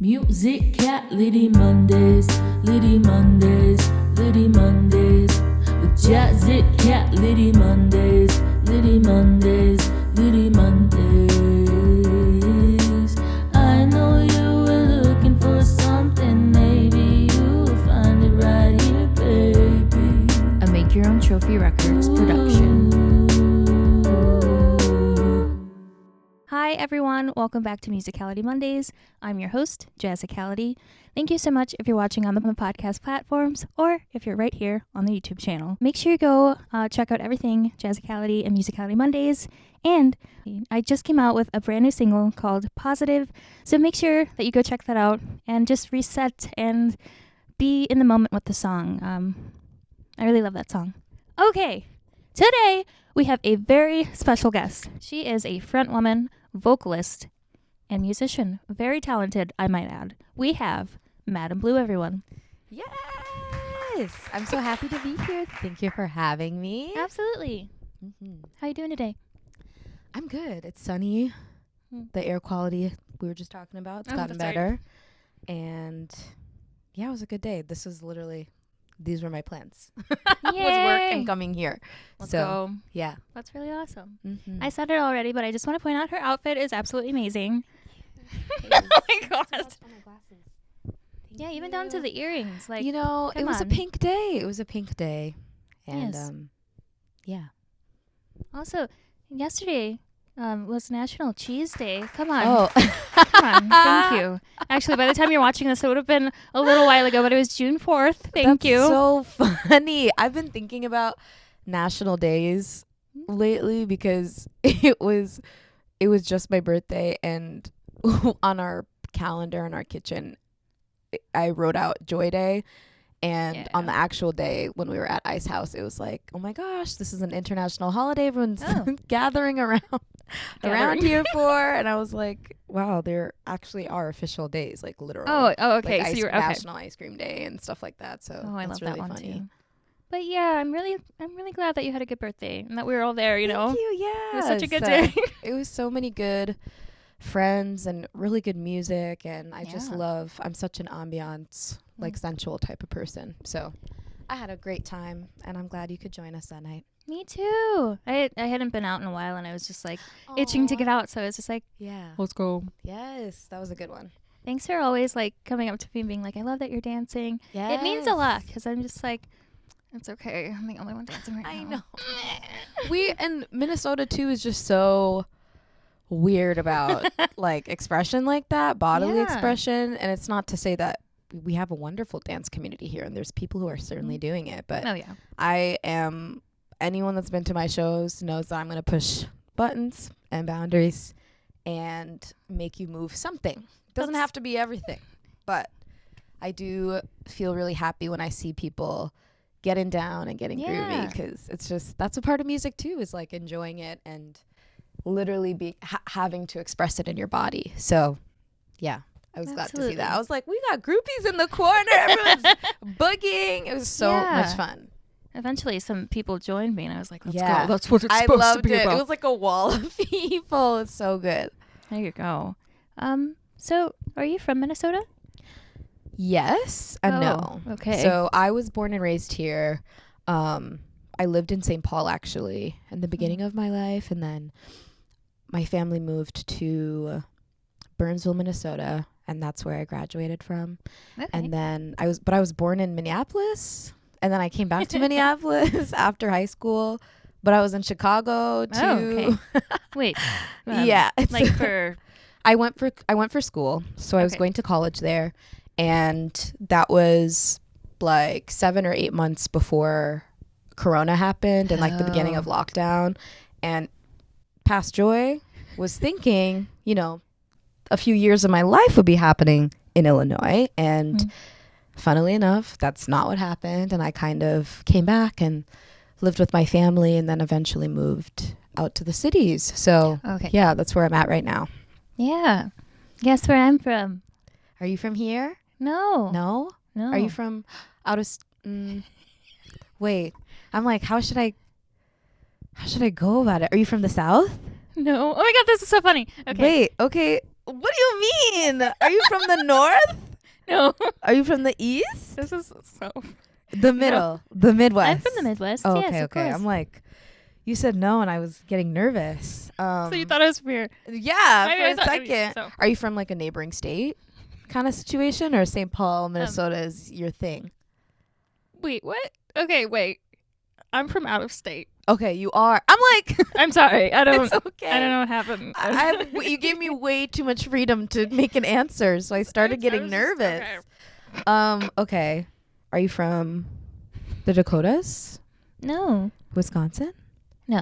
Musicality Mondays, Litty Mondays, Litty Mondays. With Jazicality Mondays, Litty Mondays, Litty Mondays. I know you were looking for something, maybe you'll find it right here, baby. A Make Your Own Trophy Records production. Hi everyone, welcome back to Musicality Mondays. I'm your host, Jazicality. Thank you so much if you're watching on the podcast platforms or if you're right here on the YouTube channel. Make sure you go check out everything Jazicality and Musicality Mondays. And I just came out with a brand new single called Positive. So make sure that you go check that out and just reset and be in the moment with the song. I really love that song. Okay, today we have a very special guest. She is a frontwoman, vocalist, and musician. Very talented, I might add. We have madameblu, everyone. Yes! I'm so happy to be here. Thank you for having me. Absolutely. How you doing today? I'm good. It's sunny. The air quality we were just talking about, it's gotten better. Right. And yeah, it was a good day. These were my plans. Was work and coming here. Let's go. Yeah. That's really awesome. I said it already, but I just want to point out her outfit is absolutely amazing. Oh my god. Oh my glasses. Yeah, even down to the earrings. Like, it was a pink day. And yes. Yeah. Also, yesterday was National Cheese Day. Come on. Oh. Come on. Thank you. Actually, by the time you're watching this, it would have been a little while ago, but it was June 4th. Thank you. That's so funny. I've been thinking about national days lately because it was just my birthday, and on our calendar in our kitchen, I wrote out Joy Day. And on the actual day when we were at Ice House, it was like, oh my gosh, this is an international holiday. Everyone's gathering around here for. And I was like, wow, there actually are official days, like literal. Oh, okay. Like so you're National Ice Cream Day and stuff like that. So I love really that one funny. too. But yeah, I'm really glad that you had a good birthday and that we were all there. Thank you. Yeah, it was such a good day. It was so many good friends and really good music, and I just love. I'm such an ambiance, like sensual type of person. So I had a great time, and I'm glad you could join us that night. Me too. I hadn't been out in a while, and I was just like itching to get out. So I was just like, let's go. Yes, that was a good one. Thanks for always like coming up to me and being like, I love that you're dancing. Yes. It means a lot because I'm just like, it's okay. I'm the only one dancing right now. I know. We and Minnesota too is just so weird about like expression like that, bodily expression, and it's not to say that we have a wonderful dance community here, and there's people who are certainly doing it, but anyone that's been to my shows knows that I'm going to push buttons and boundaries and make you move something. It doesn't have to be everything, but I do feel really happy when I see people getting down and getting groovy, because it's just, that's a part of music too, is like enjoying it and literally having to express it in your body. So yeah, I was glad to see that. I was like, we got groupies in the corner, everyone's boogieing. It was so much fun. Eventually some people joined me and I was like, let's go. That's what it's supposed to be about. It was like a wall of people. It's so good. There you go. So are you from Minnesota? Yes and no. Okay. So I was born and raised here. I lived in St. Paul actually in the beginning of my life, and then my family moved to Burnsville, Minnesota, and that's where I graduated from. Okay. And then I was born in Minneapolis, and then I came back to Minneapolis after high school, but I was in Chicago too. Oh, okay. Wait. I went for school, so I was going to college there, and that was like 7 or 8 months before Corona happened and like the beginning of lockdown. And Past Joy was thinking, a few years of my life would be happening in Illinois, and funnily enough, that's not what happened. And I kind of came back and lived with my family, and then eventually moved out to the cities. So yeah, that's where I'm at right now. Yeah. Guess where I'm from? Are you from here? No. Are you from out of wait, I'm like, how should I go about it? Are you from the South? No. Oh my god, this is so funny. Okay. Wait, okay. What do you mean? Are you from the north? No. Are you from the east? This is so... The middle. The Midwest. I'm from the Midwest. Oh, yes, okay, of okay. course. I'm like, you said no, and I was getting nervous. So you thought I was weird. Yeah, Maybe for I a thought- second. so- Are you from like a neighboring state kind of situation, or St. Paul, Minnesota is your thing? Wait, what? Okay, wait. I'm from out of state. Okay, you are. I'm like, I'm sorry. I don't it's okay. I don't know what happened. You gave me way too much freedom to make an answer, so I started getting nervous. Okay. Are you from the Dakotas? No. Wisconsin? No.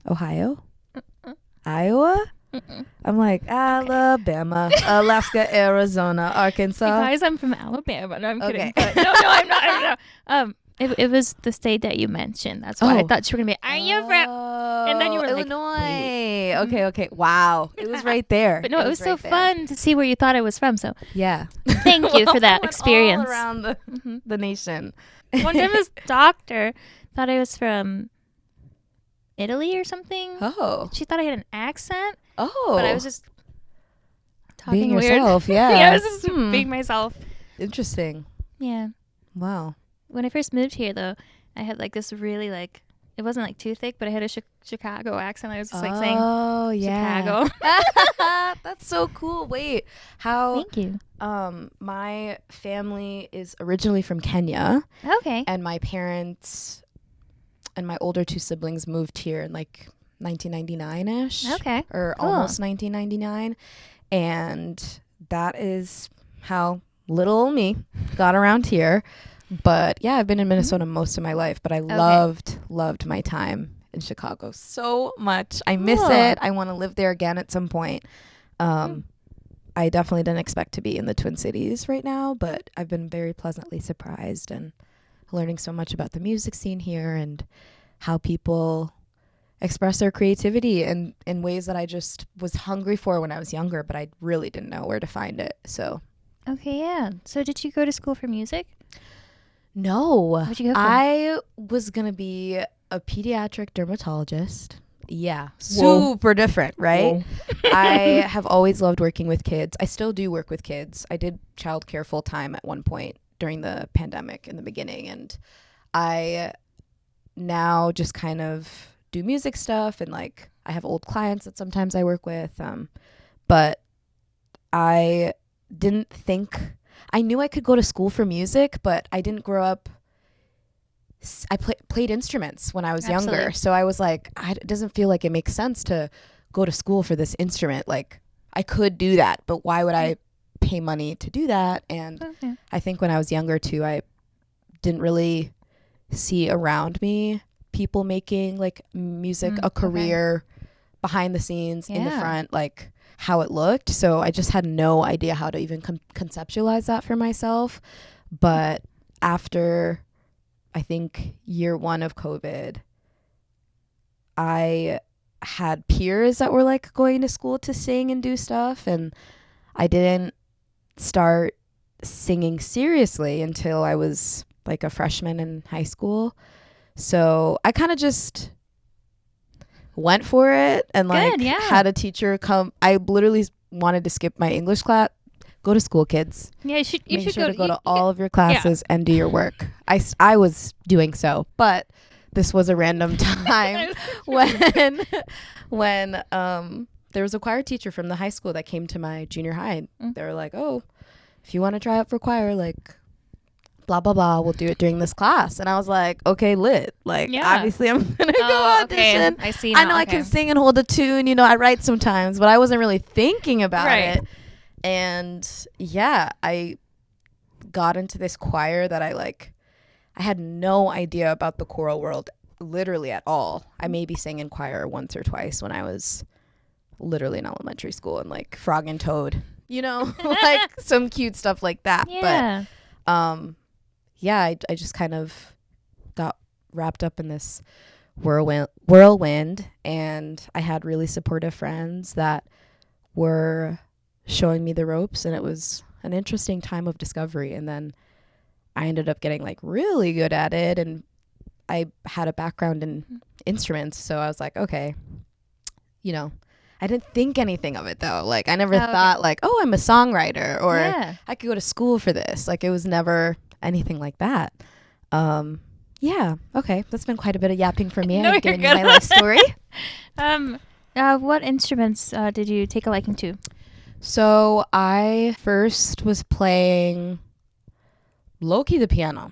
Ohio? Iowa? I'm like, Alabama, Alaska, Arizona, Arkansas. Guys, I'm from Alabama. No, I'm kidding. Okay. But no, I'm not. I don't know. It was the state that you mentioned. That's why I Oh. thought you were gonna be. Are you from? And then you were like, Illinois. Okay. Wow. It was right there. But no, it was so right there. fun to see where you thought I was from. So Yeah. thank you for that Went experience. all around the nation. One time, this doctor thought I was from Italy or something. Oh. She thought I had an accent, Oh. but I was just talking being weird. yourself. Yeah. Yeah, I was just being myself. Interesting. Yeah. Wow. When I first moved here, though, I had like this really like it wasn't like too thick, but I had a Chicago accent. I was just like saying Chicago. That's so cool. Wait, how? Thank you. My family is originally from Kenya, Okay. and my parents and my older two siblings moved here in like 1999-ish. Okay. Or Cool. almost 1999, and that is how little old me got around here. But yeah, I've been in Minnesota most of my life, but I loved my time in Chicago so much. I miss Cool. it. I want to live there again at some point. I definitely didn't expect to be in the Twin Cities right now, but I've been very pleasantly surprised and learning so much about the music scene here and how people express their creativity in ways that I just was hungry for when I was younger, but I really didn't know where to find it. So Okay, yeah. So did you go to school for music? no, What'd you go for? I was going to be a pediatric dermatologist. Yeah. Whoa. Super different, right? Whoa. I have always loved working with kids. I still do work with kids. I did childcare full time at one point during the pandemic in the beginning. And I now just kind of do music stuff. And like, I have old clients that sometimes I work with. But I didn't think, I knew I could go to school for music, but I didn't grow up. I played instruments when I was younger. Absolutely. So I was like, it doesn't feel like it makes sense to go to school for this instrument. Like I could do that, but why would I pay money to do that? And Okay. I think when I was younger too, I didn't really see around me people making like music a career behind the scenes, in the Yeah. front, like how it looked. So I just had no idea how to even conceptualize that for myself. But after I think year one of COVID, I had peers that were like going to school to sing and do stuff. And I didn't start singing seriously until I was like a freshman in high school. So I kind of just went for it and like Good, yeah. had a teacher come. I literally wanted to skip my English class. Go to school, kids. Yeah, you should Make sure to go you- to all of your classes and do your work. I was doing so, but this was a random time when there was a choir teacher from the high school that came to my junior high. They were like, "Oh, if you want to try out for choir, like blah blah blah, we'll do it during this class." And I was like, "Okay, lit. Like Yeah. obviously I'm gonna go Oh, okay. audition. I see. I now. know I Okay. can sing and hold a tune. You know, I write sometimes, but I wasn't really thinking about Right. it." And yeah, I got into this choir that I had no idea about the choral world literally at all. I maybe sang in choir once or twice when I was literally in elementary school and like Frog and Toad, you know, like some cute stuff like that. Yeah. But yeah, I just kind of got wrapped up in this whirlwind, and I had really supportive friends that were showing me the ropes, and it was an interesting time of discovery. And then I ended up getting like really good at it, and I had a background in instruments, so I was like, okay, you know, I didn't think anything of it though. Like I never thought like, oh, I'm a songwriter or I could go to school for this. Like it was never anything like that. Yeah. Okay. That's been quite a bit of yapping for me. No, I've given you good. my life story. What instruments did you take a liking to? So I first was playing low-key the piano.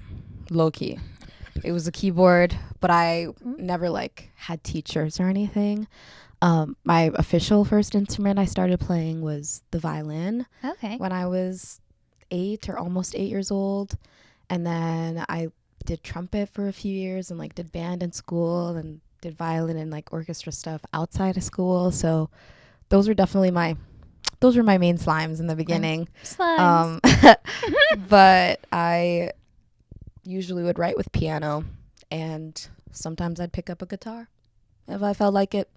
Low-key. It was a keyboard, but I never like had teachers or anything. My official first instrument I started playing was the violin. Okay. When I was 8 or almost 8 years old. And then I did trumpet for a few years and like did band in school and did violin and like orchestra stuff outside of school. So those were definitely my main slimes in the beginning. Slimes. But I usually would write with piano, and sometimes I'd pick up a guitar if I felt like it,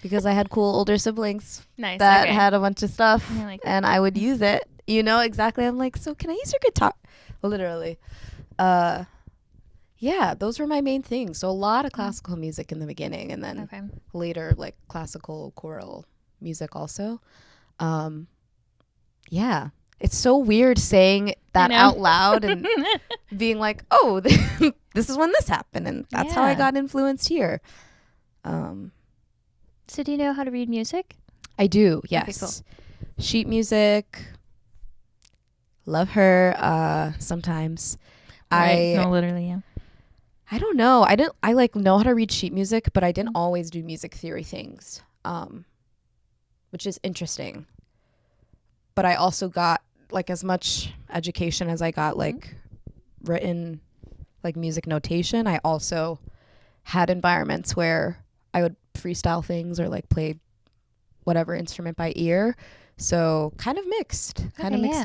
because I had cool older siblings Nice. that Okay. had a bunch of stuff, Yeah, like- and I would use it. You know exactly. I'm like, so can I use your guitar? Literally. Yeah, those were my main things. So a lot of classical music in the beginning, and then Okay. later like classical choral music also. Yeah, it's so weird saying that know. out loud and being like, oh, this is when this happened, and that's how I Yeah. got influenced here. So do you know how to read music? I do, yes. cool. Sheet music. Love her. Sometimes. No, literally, yeah. I don't know. I like know how to read sheet music, but I didn't always do music theory things, which is interesting. But I also got like as much education as I got like written like music notation. I also had environments where I would freestyle things or like play whatever instrument by ear. So kind of mixed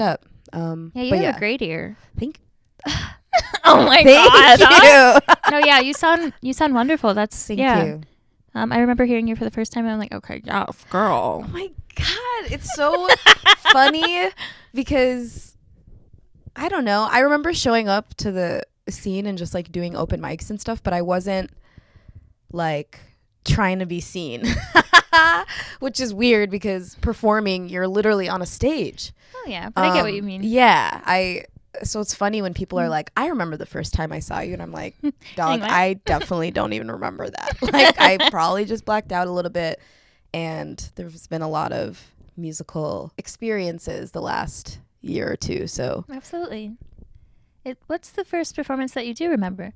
up. Yeah, you but have a great ear. Thank Oh my Thank god. you. No, yeah, you sound wonderful. That's Thank yeah. you. I remember hearing you for the first time and I'm like, okay, yes, girl. Oh my god, it's so funny because I don't know. I remember showing up to the scene and just like doing open mics and stuff, but I wasn't like trying to be seen. Which is weird because performing, you're literally on a stage. Oh yeah, but I get what you mean. Yeah, so it's funny when people are like, I remember the first time I saw you, and I'm like, dog, Anyway. I definitely don't even remember that. Like, I probably just blacked out a little bit, and there's been a lot of musical experiences the last year or two, so. Absolutely. What's the first performance that you do remember?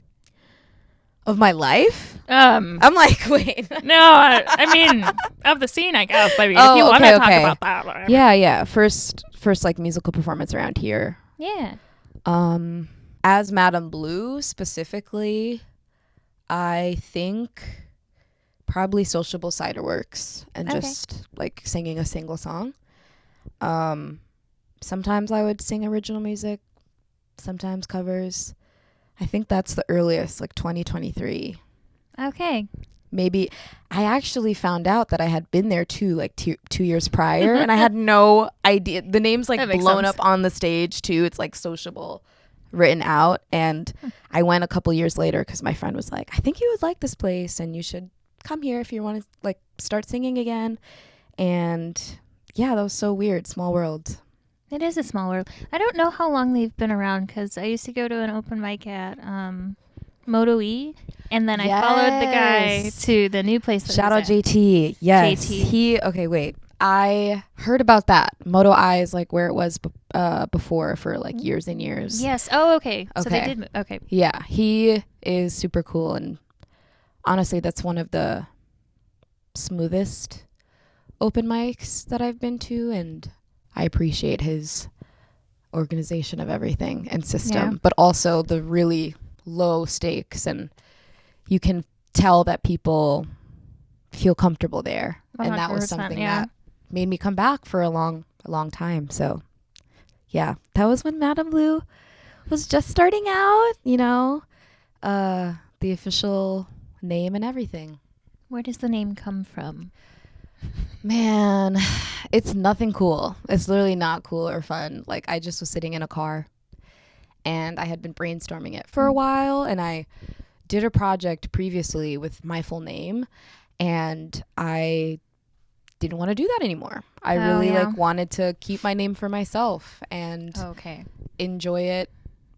Of my life? I'm like, wait. no, I mean of the scene, I guess. I mean, Oh, if you want to okay, talk okay. about that. Whatever. Yeah. First like musical performance around here. Yeah. As madameblu specifically, I think probably Sociable Ciderworks and Okay. just like singing a single song. Sometimes I would sing original music, sometimes covers. I think that's the earliest, like 2023. Okay. Maybe I actually found out that I had been there too, like 2 years prior, and I had no idea. The name's like That makes blown sense. up on the stage too. It's like Sociable written out, and I went a couple years later because my friend was like, I think you would like this place and you should come here if you want to like start singing again. And yeah, that was so weird. Small world. It is a small world. I don't know how long they've been around because I used to go to an open mic at Moto E, and then I followed the guy Yes. to the new place. That Shout out he's at. JT. Yes. JT. Okay, wait. I heard about that. Moto I is like where it was before for like years and years. Yes. Oh, okay. So they Okay. did. Okay. Yeah, he is super cool, and honestly, that's one of the smoothest open mics that I've been to, and I appreciate his organization of everything and system, Yeah. but also the really low stakes, and you can tell that people feel comfortable there, and that was 100%, something yeah. that made me come back for a long time. So yeah, that was when madameblu was just starting out, you know, the official name and everything. Where does the name come from? Man, it's nothing cool. It's literally not cool or fun. Like, I just was sitting in a car and I had been brainstorming it for a while, and I did a project previously with my full name, and I didn't want to do that anymore. I really like wanted to keep my name for myself and enjoy it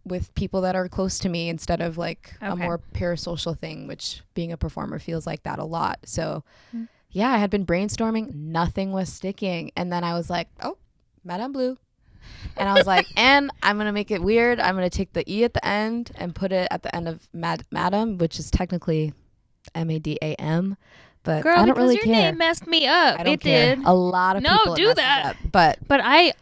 with people that are close to me instead of like a more parasocial thing, which being a performer feels like that a lot. So yeah, I had been brainstorming, nothing was sticking, and then I was like, oh, madameblu. And I was like, and I'm gonna make it weird, I'm gonna take the E at the end and put it at the end of madam, which is technically MADAM, but Girl, I don't really your care. name messed me up. I don't It care. did. A lot of people do it messes that. up, but I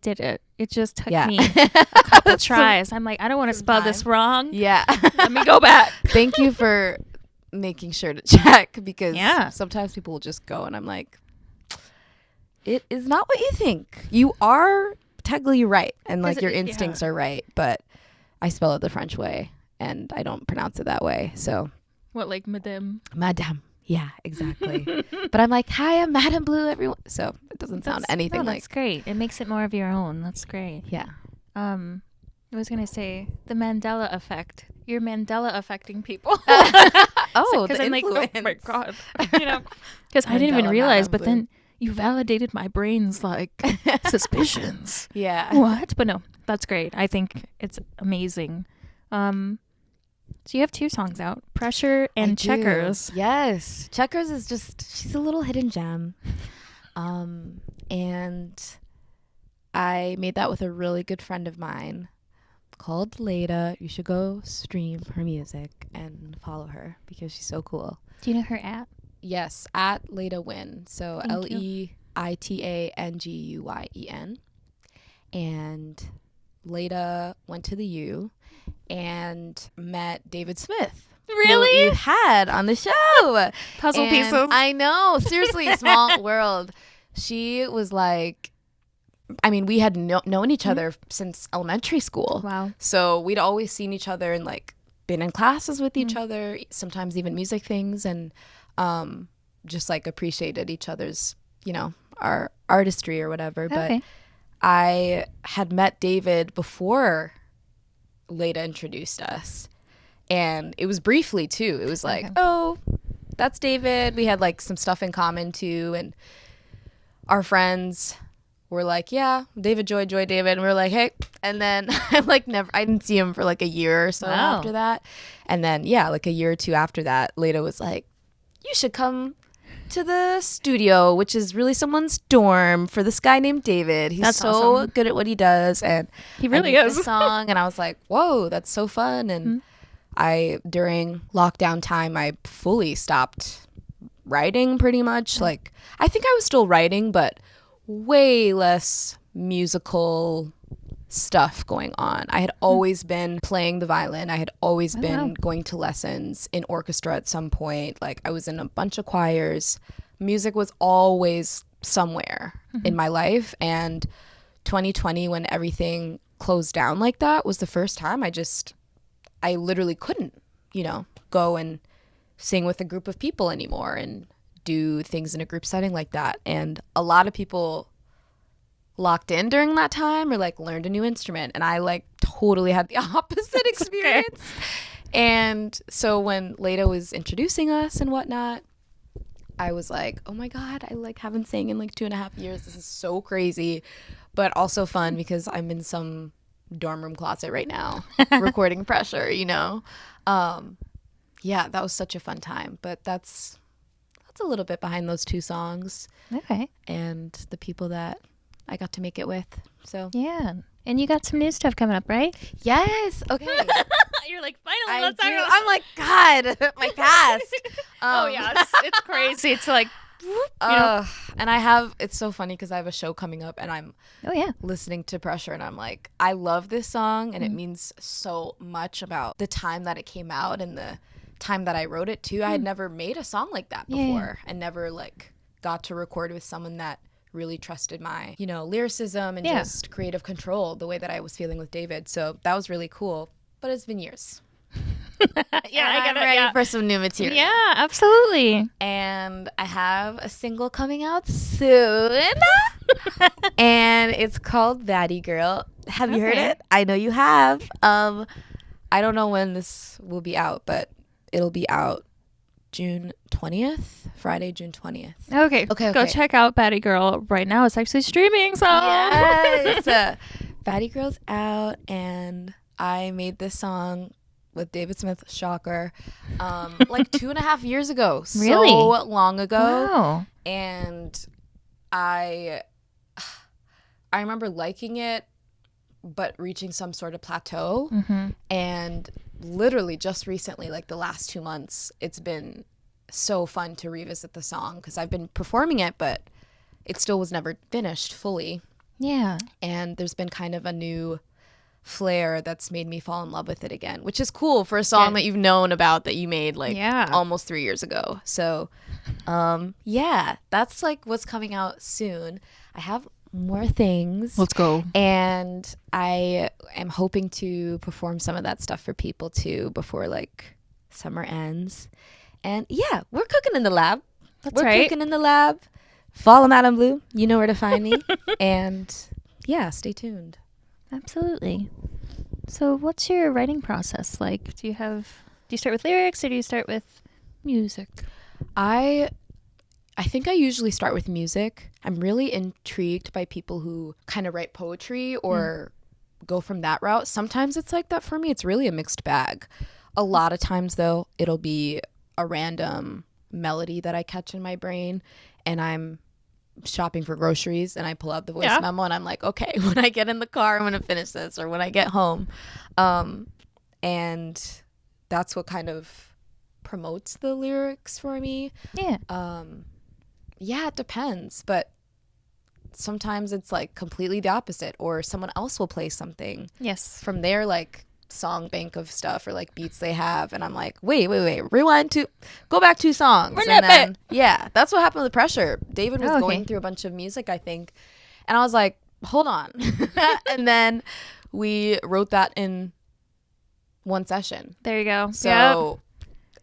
did it. It just took me a a couple tries. I'm like, I don't want to spell this wrong. Yeah. Let me go back. Thank you for making sure to check, because sometimes people will just go and I'm like, it is not what you think. You are technically right, and like your instincts are right, but I spell it the French way and I don't pronounce it that way. So What, like madame? Yeah, exactly. But I'm like, hi, I'm madameblu, everyone. So it doesn't sound anything like. That's great. It makes it more of your own. That's great. Yeah. I was gonna say the Mandela effect. You're Mandela affecting people. Oh, the I'm like, influence. oh my god, you know, because I didn't even Mandela realize. But madameblu. then you validated my brain's like suspicions. Yeah. What? But no, that's great. I think it's amazing. So you have 2 songs out, Pressure and I do. Checkers. Yes. Checkers is just, she's a little hidden gem. And I made that with a really good friend of mine called Leda. You should go stream her music and follow her because she's so cool. Do you know her at? Yes, at Leda Win. So Thank you. LEITANGUYEN. And Leda went to the U and met David Smith. Really? Who you had on the show. Puzzle And pieces. I know. Seriously, small world. She was like, I mean, we had known each other since elementary school. Wow. So we'd always seen each other and like been in classes with each other, sometimes even music things, and just like appreciated each other's, you know, our artistry or whatever. But I had met David before Leda introduced us, and it was briefly too. It was like, oh, that's David. We had like some stuff in common too, and our friends were like, yeah, David, Joy, David, and we were like, hey. And then I didn't see him for like a year or so after that. And then like a year or 2 after that, Leda was like, you should come to the studio, which is really someone's dorm, for this guy named David. He's so awesome. good at what he does, and He really I made is. this song, and I was like, whoa, that's so fun. And during lockdown time, I fully stopped writing pretty much. Like, I think I was still writing, but way less musical stuff going on. I had always been playing the violin. I had always been going to lessons in orchestra at some point. Like, I was in a bunch of choirs. Music was always somewhere in my life. And 2020, when everything closed down like that, was the first time I literally couldn't, you know, go and sing with a group of people anymore and do things in a group setting like that. And a lot of people locked in during that time or like learned a new instrument, and I like totally had the opposite experience. And so when Leda was introducing us and whatnot, I was like, oh my god, I like haven't sang in like 2.5 years. This is so crazy, but also fun because I'm in some dorm room closet right now recording Pressure, you know. Yeah, that was such a fun time. But that's a little bit behind those 2 songs. Okay. And the people that I got to make it with. So Yeah. And you got some new stuff coming up, right? yes, okay. You're like, finally, I let's do. talk about I'm like, God, my past. it's crazy. It's like, and I have, it's so funny because I have a show coming up and I'm listening to Pressure and I'm like, I love this song and it means so much about the time that it came out and the time that I wrote it too. I had never made a song like that before and never like got to record with someone that really trusted my, you know, lyricism and just creative control the way that I was feeling with David. So that was really cool, but it's been years. I'm ready for some new material. Yeah, absolutely. And I have a single coming out soon. And it's called Baddie Gurl. Have you heard it? I know you have. I don't know when this will be out, but it'll be out June 20th, Friday, June 20th. Okay. Go check out Baddie Gurl right now. It's actually streaming. So Yes. Baddie Gurl's out, and I made this song with David Smith, shocker, like 2.5 years ago. Really? So long ago. Wow. And I remember liking it, but reaching some sort of plateau. Mm-hmm. And literally just recently, like the last 2 months, it's been so fun to revisit the song because I've been performing it, but it still was never finished fully. Yeah. And there's been kind of a new flair that's made me fall in love with it again, which is cool for a song that you've known about that you made like almost 3 years ago. So yeah, that's like what's coming out soon. I have more things. Let's go. And I am hoping to perform some of that stuff for people too before like summer ends. And yeah, we're cooking in the lab. We're cooking in the lab. Follow madameblu. You know where to find me. And yeah, stay tuned. Absolutely. So what's your writing process like? Do you start with lyrics or do you start with music? I think I usually start with music. I'm really intrigued by people who kind of write poetry or go from that route. Sometimes it's like that for me. It's really a mixed bag. A lot of times though, it'll be a random melody that I catch in my brain, and I'm shopping for groceries and I pull out the voice memo and I'm like, okay, when I get in the car, I'm going to finish this, or when I get home. And that's what kind of promotes the lyrics for me. Yeah. Yeah, it depends. But sometimes it's like completely the opposite, or someone else will play something. Yes. From their like song bank of stuff or like beats they have, and I'm like, wait, rewind to go back 2 songs. And then, yeah, that's what happened with Pressure. David was going through a bunch of music, I think, and I was like, hold on. And then we wrote that in one session. There you go. So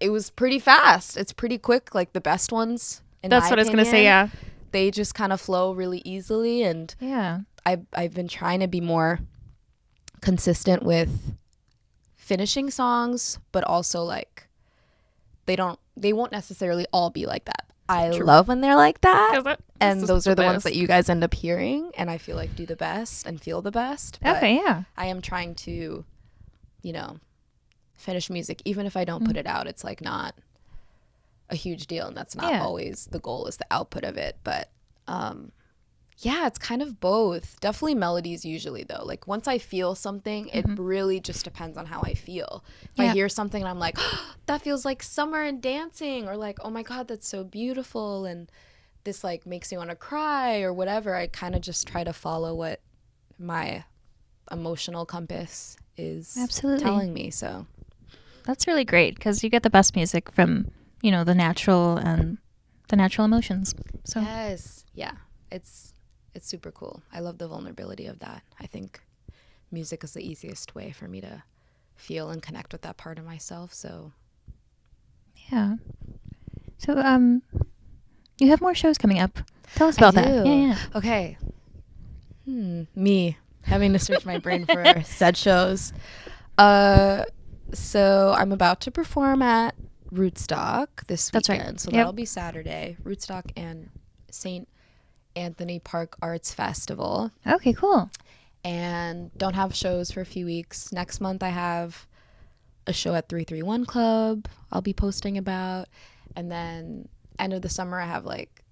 it was pretty fast. It's pretty quick, like the best ones. That's what I was gonna say. Yeah, they just kind of flow really easily, and I've been trying to be more consistent with finishing songs, but also like they won't necessarily all be like that. I love when they're like that, and those are the ones that you guys end up hearing, and I feel like do the best and feel the best. But I am trying to, finish music, even if I don't put it out. It's like not a huge deal, and that's not always the goal, is the output of it. But yeah, it's kind of both. Definitely melodies usually though. Like once I feel something, it really just depends on how I feel. If I hear something and I'm like, oh, that feels like summer and dancing, or like, oh my God, that's so beautiful, and this like makes me want to cry or whatever, I kind of just try to follow what my emotional compass is telling me. So that's really great, because you get the best music from the natural emotions. So yes, yeah, it's super cool. I love the vulnerability of that. I think music is the easiest way for me to feel and connect with that part of myself. So yeah. So you have more shows coming up. Tell us about that. Yeah. Okay. Me having to search my brain for said shows. So I'm about to perform at Rootstock this weekend. That's right. So that'll be Saturday. Rootstock and St. Anthony Park Arts Festival. Okay, cool. And don't have shows for a few weeks. Next month I have a show at 331 Club I'll be posting about. And then end of the summer I have like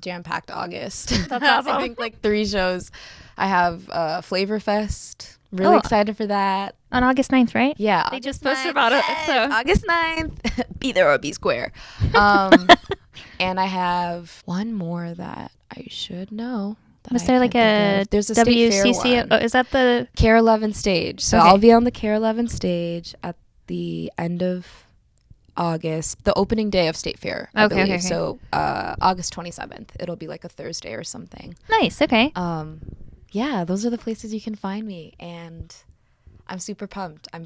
jam-packed August. That's awesome. I think like 3 shows. I have Flavor Fest. Really excited for that. On August 9th, right? Yeah. They just posted about it. So. August 9th. Be there or be square. And I have one more that I should know. Was there like there's a State Fair one. Oh, is that the Care 11 stage? So I'll be on the Care 11 stage at the end of August, the opening day of State Fair, I believe. Okay. So August 27th. It'll be like a Thursday or something. Nice. Okay. Yeah, those are the places you can find me, and I'm super pumped. I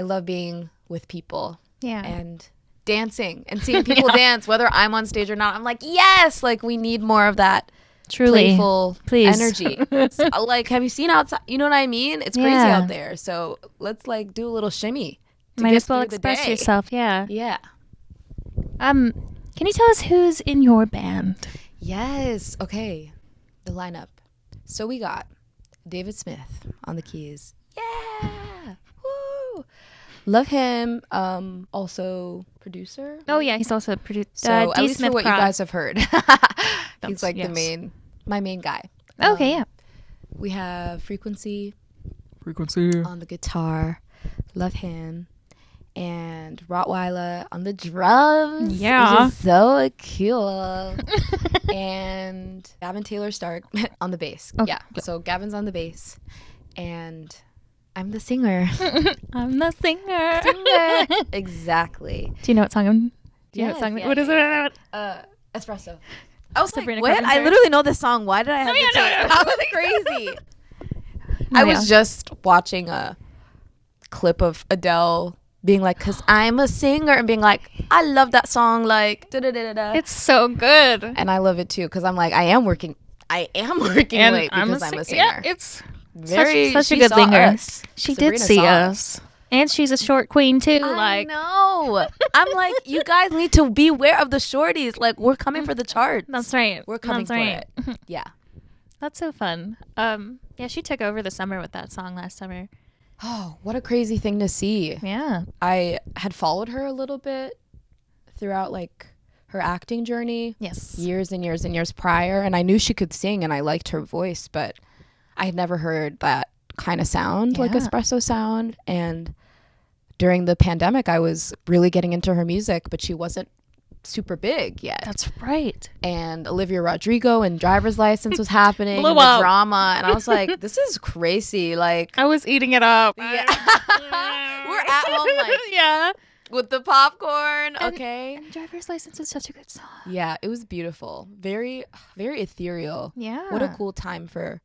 love being with people. Yeah. And dancing and seeing people dance, whether I'm on stage or not. I'm like, yes, like we need more of that playful energy. So, like, have you seen outside? You know what I mean? It's crazy out there. So let's like do a little shimmy Might get as well through the express day. yourself. Yeah. Yeah. Can you tell us who's in your band? Yes. Okay. The lineup. So we got David Smith on the keys. Yeah. Woo. Love him. Also producer. Oh yeah, he's also produced. So at D. least Smith for what you Prod. guys have heard, he's like yes. my main guy. Okay, yeah. We have Frequency Frequency. on the guitar. Love him. And Rottweiler on the drums. Yeah. Which is so cool. And Gavin Taylor Stark on the bass. Okay. Yeah. So Gavin's on the bass. And I'm the singer. I'm the singer. Exactly. Do you know what song I'm? Do you know Yes, what song? yeah, what is yeah. it? Espresso. I was Sabrina like, what? I Carpenter. literally know this song. Why did I have yeah, to no, take no. it? That was crazy. No, I yeah. was just watching a clip of Adele being like, because I'm a singer, and being like, I love that song, like, da-da-da-da-da. It's so good. And I love it too, because I'm like, I am working late because I'm a singer. Yeah, it's Very, such a she good saw singer. us. She Sabrina did see saw us. And she's a short queen too. I know. I'm like, you guys need to be aware of the shorties. Like, we're coming for the charts. That's right. We're coming That's for right. it. Yeah. That's so fun. Yeah, she took over the summer with that song last summer. Oh, what a crazy thing to see. Yeah. I had followed her a little bit throughout like her acting journey Yes. years and years and years prior, and I knew she could sing and I liked her voice, but I had never heard that kind of sound, like Yeah. espresso sound. And during the pandemic I was really getting into her music, but she wasn't super big yet. That's right. And Olivia Rodrigo and Driver's License was happening, Blew and the up. drama, and I was like, this is crazy. Like, I was eating it up. yeah. We're at home like yeah. with the popcorn. And- Okay. And Driver's License is such a good song. Yeah, it was beautiful. Very, very ethereal. Yeah. What a cool time for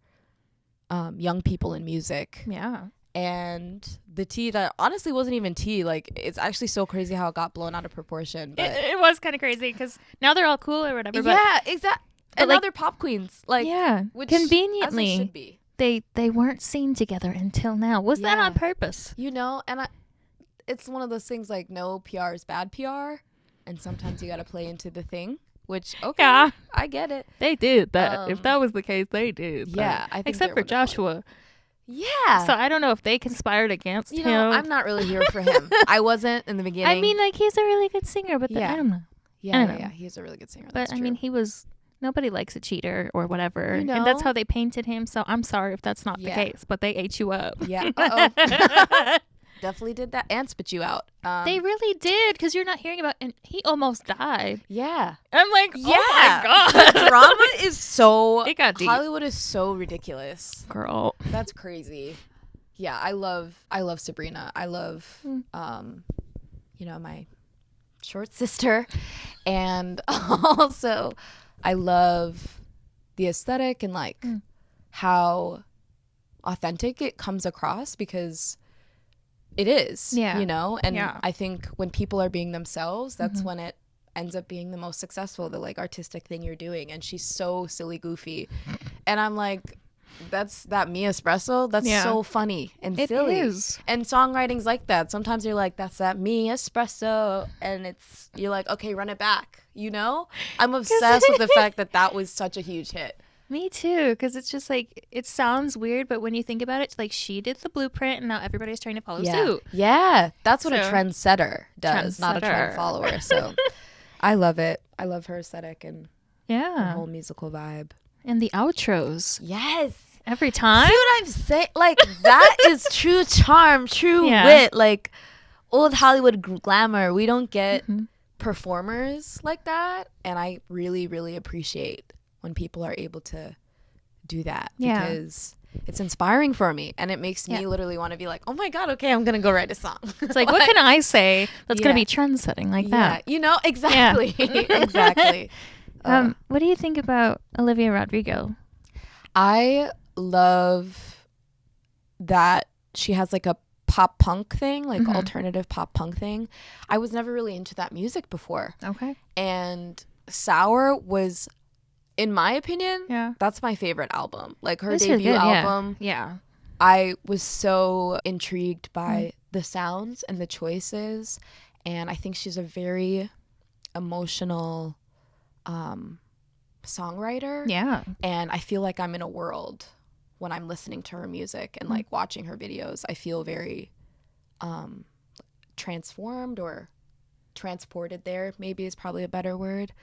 young people in music. Yeah. And the tea that honestly wasn't even tea. Like, it's actually so crazy how it got blown out of proportion. But It was kind of crazy because now they're all cool or whatever. But yeah, exactly. And like- other pop queens. Like, yeah, which, as it conveniently should be. they weren't seen together until now. Was that Yeah. on purpose? You know, and it's one of those things like no PR is bad PR. And sometimes you got to play into the thing, which, okay, Yeah. I get it. They did that. If Um, that was the case, they did. Yeah, I think except they're for wonderful. Joshua. Yeah. So I don't know if they conspired against You him. know, I'm not really here for him. I wasn't in the beginning. I mean, like he's a really good singer, but Yeah. I don't know. yeah, I yeah, don't know. yeah, he's a really good singer. But That's I true. mean, he was. Nobody likes a cheater or whatever, You and that's know? how they painted him. So I'm sorry if that's not Yeah. the case, but they ate you up. yeah, uh-oh. Definitely did that and spit you out. They really did, because you're not hearing about. And he almost died. yeah, I'm like, yeah. oh my god, The drama is so. It got deep. Hollywood is so ridiculous. girl. That's crazy. Yeah, I love Sabrina. I love, my short sister, and also I love the aesthetic and like how authentic it comes across, because it is. Yeah. And Yeah. I think when people are being themselves, that's when it ends up being the most successful, the like artistic thing you're doing. And she's so silly goofy, and I'm like, that me espresso, that's Yeah. so funny and It silly. is. And songwriting's like that. Sometimes you're like, that's that me espresso, and you're like, okay, run it back. I'm obsessed with the fact that was such a huge hit. Me too, because it's just like, it sounds weird, but when you think about it, it's like she did the blueprint and now everybody's trying to follow suit. Yeah, that's what a So- trendsetter does, not a trend Trendsetter. follower. So I love it. I love her aesthetic and her Yeah. whole musical vibe. And the outros. Yes. Every time. See what I'm saying? Like, that is true charm, true Yeah. wit, like old Hollywood glamour. We don't get Mhm. performers like that, and I really, really appreciate when people are able to do that, Yeah. because it's inspiring for me, and it makes me Yeah. literally want to be like, oh my god, okay, I'm gonna go write a song. It's like, what can I say that's going Yeah. to be trend setting like Yeah, that? exactly. Exactly. What do you think about Olivia Rodrigo? I love that she has like a pop punk thing, like Mhm. alternative pop punk thing. I was never really into that music before. Okay. And Sour was, in my opinion, Yeah. that's my favorite album. Like her It's debut really good, yeah. album. Yeah. I was so intrigued by the sounds and the choices, and I think she's a very emotional songwriter. Yeah. And I feel like I'm in a world when I'm listening to her music and like watching her videos. I feel very transformed or transported there, maybe is probably a better word.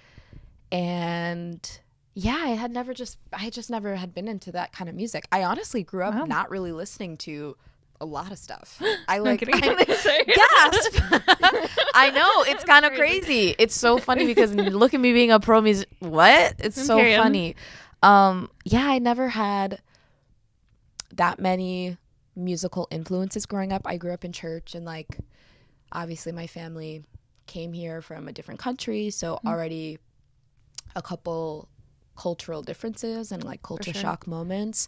And yeah, I just never had been into that kind of music. I honestly grew up not really listening to a lot of stuff. I like gasp. I know, it's kind of crazy. It's so funny because look at me being a pro music. What? It's so funny. Yeah, I never had that many musical influences growing up. I grew up in church, and like obviously my family came here from a different country, so already a couple cultural differences and like culture shock moments.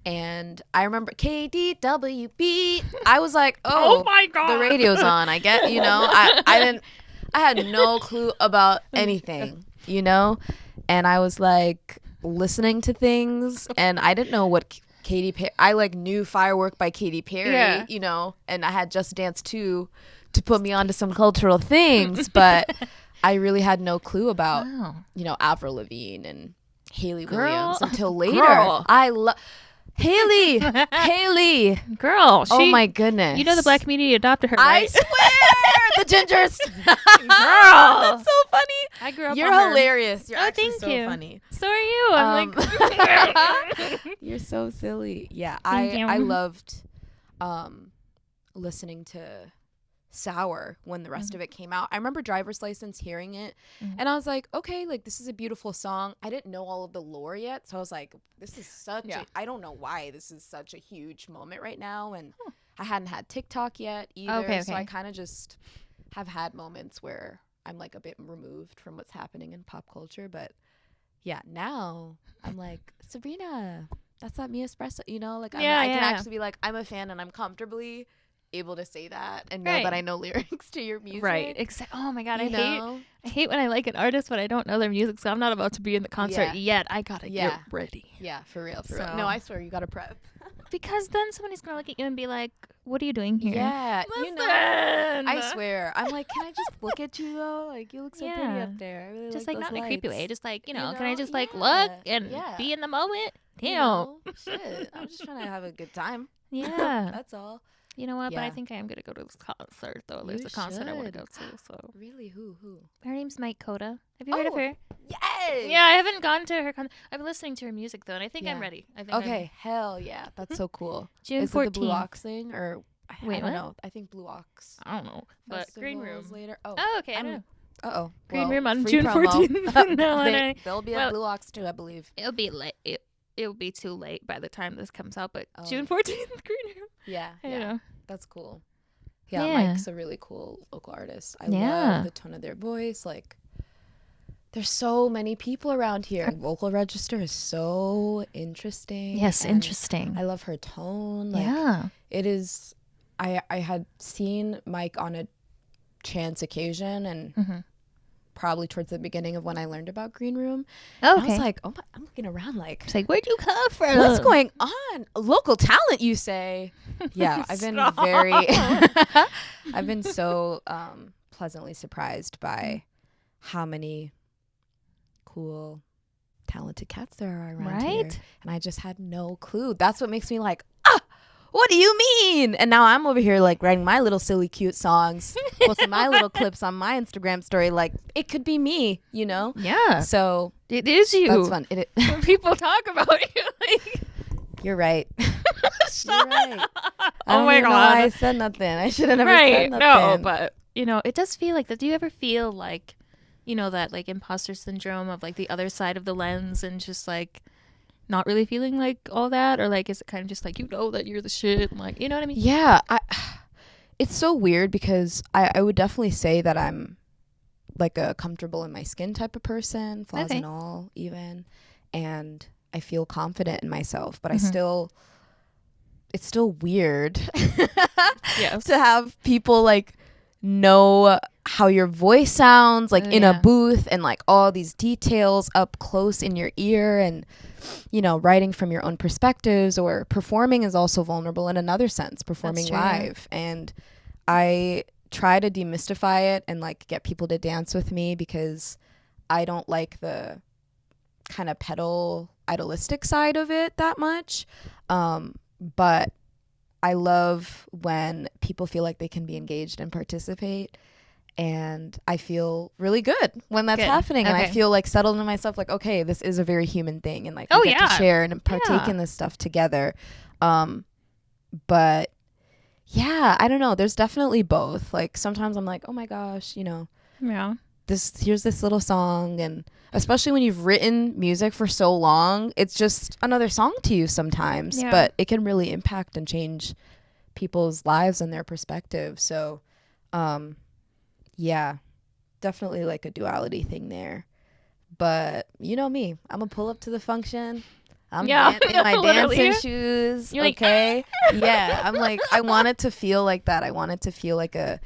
And I remember KDWB. I was like, oh my God, the radio's on. I get, you know, I had no clue about anything, you know, and I was like listening to things, and I didn't know what Katy Perry. I like knew Firework by Katy Perry, you know, and I had Just Dance 2 to put me onto some cultural things, but I really had no clue about, you know, Avril Lavigne and Hayley Williams until later. I love Hayley. Girl. Oh my goodness. You know the black community adopted her, right? I swear. The gingers. Girl. That's so funny. I grew up You're on her. hilarious. You're actually thank so you. funny. So are you. I'm like, you're so silly. Yeah, Thank you. I loved listening to Sour when the rest of it came out. I remember Driver's License, hearing it, and I was like, okay, like this is a beautiful song. I didn't know all of the lore yet, so I was like, this is such I don't know why this is such a huge moment right now. And I hadn't had TikTok yet either, so I kind of just have had moments where I'm like a bit removed from what's happening in pop culture. But yeah, now I'm like, Sabrina, that's not me espresso, you know, like I can actually be like, I'm a fan, and I'm comfortably able to say that and know that I know lyrics to your music. right. Oh my God, I hate when I like an artist but I don't know their music, so I'm not about to be in the concert yet. I gotta get ready. Yeah, for real. No, I swear you gotta prep. Because then somebody's gonna look at you and be like, what are you doing here? Yeah, you know, I swear. I'm like, can I just look at you though? Like, you look so pretty up there. I really just like like those not in a creepy lights. way, just like, you know, can I just like look and be in the moment? Damn. You know, shit. I'm just trying to have a good time. Yeah. That's all. You know what? But I Yeah. think I am gonna go to this concert though. There's You a concert I want to should. go to. So Really? Who? her name's Mike Coda. Have you heard of her? Yes. Yeah, I haven't gone to her concert. I've been listening to her music though, and I think I'm Yeah. ready. I think Okay. Hell yeah. That's so cool. June Is it the Blue 14th. Ox thing or? I Wait, don't what? know. I think Blue Ox. I don't know, but Green Room. Festivals later. Oh. Oh, okay. I I'm- don't know. Uh-oh. Green Well, Room on free June promo. 14th. No, I don't. They'll be Well- at Blue Ox too, I believe. It'll be late. It'll be too late by the time this comes out. But Oh. June 14th, Green Room. Yeah. I Yeah. know. That's cool. Yeah, Yeah. Mike's a really cool local artist. I Yeah. love the tone of their voice. Like, there's so many people around here. Vocal register is so interesting. Yes, and interesting. I love her tone. Like, Yeah. it is. I had seen Mike on a chance occasion, and probably towards the beginning of when I learned about Green Room. Oh, And I okay. was like, oh my, I'm looking around like, It's like, where'd you come from? what's going on? Local talent, you say? Yeah, I've been I've been so pleasantly surprised by how many cool, talented cats there are around here. Right? And I just had no clue. That's what makes me like, what do you mean? And now I'm over here like writing my little silly cute songs, posting my little clips on my Instagram story. Like, it could be me, you know? Yeah. So It is you. that's fun. When people talk about you. Like, You're right. You're right. I Oh don't my even know why God. I said nothing. I should have never right. said nothing. No, but, you know, it does feel like that. Do you ever feel like, you know, that like imposter syndrome of like the other side of the lens and just like not really feeling like all that? Or like, is it kind of just like, you know, that you're the shit? And, like, you know what I mean? Yeah, it's so weird because I would definitely say that I'm like a comfortable in my skin type of person, flaws Okay. and all, even, and I feel confident in myself. But it's still weird Yes. to have people like know how your voice sounds like in a booth and like all these details up close in your ear, and you know, writing from your own perspectives or performing is also vulnerable in another sense, performing true. live. And I try to demystify it and like get people to dance with me because I don't like the kind of pedal idolistic side of it that much. But I love when people feel like they can be engaged and participate. And I feel really good when that's happening. And I feel like settled in myself, like, okay, this is a very human thing. And like, we get to share and partake in this stuff together. But yeah, I don't know. There's definitely both. Like sometimes I'm like, oh my gosh, you know, here's this little song. And especially when you've written music for so long, it's just another song to you sometimes, but it can really impact and change people's lives and their perspective. So, yeah, definitely like a duality thing there. But you know me, I'm gonna pull up to the function. I'm in my dancing shoes. You're okay. Yeah, I'm like, I want it to feel like that. I want it to feel like a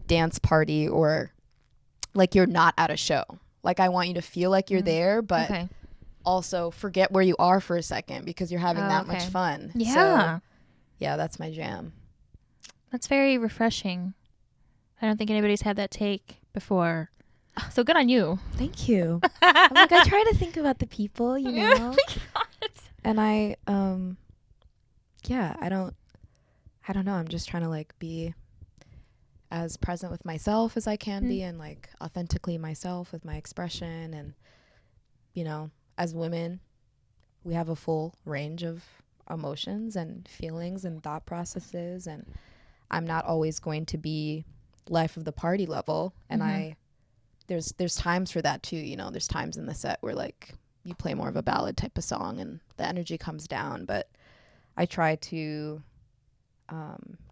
dance party or like you're not at a show. Like I want you to feel like you're there, but also forget where you are for a second because you're having that much fun. Yeah. So, yeah, that's my jam. That's very refreshing. I don't think anybody's had that take before. So good on you. Thank you. I'm like, I try to think about the people, you know. And I don't know. I'm just trying to like be as present with myself as I can be and like authentically myself with my expression. And, you know, as women, we have a full range of emotions and feelings and thought processes. And I'm not always going to be life of the party level. And there's times for that too. You know, there's times in the set where like you play more of a ballad type of song and the energy comes down. But I try to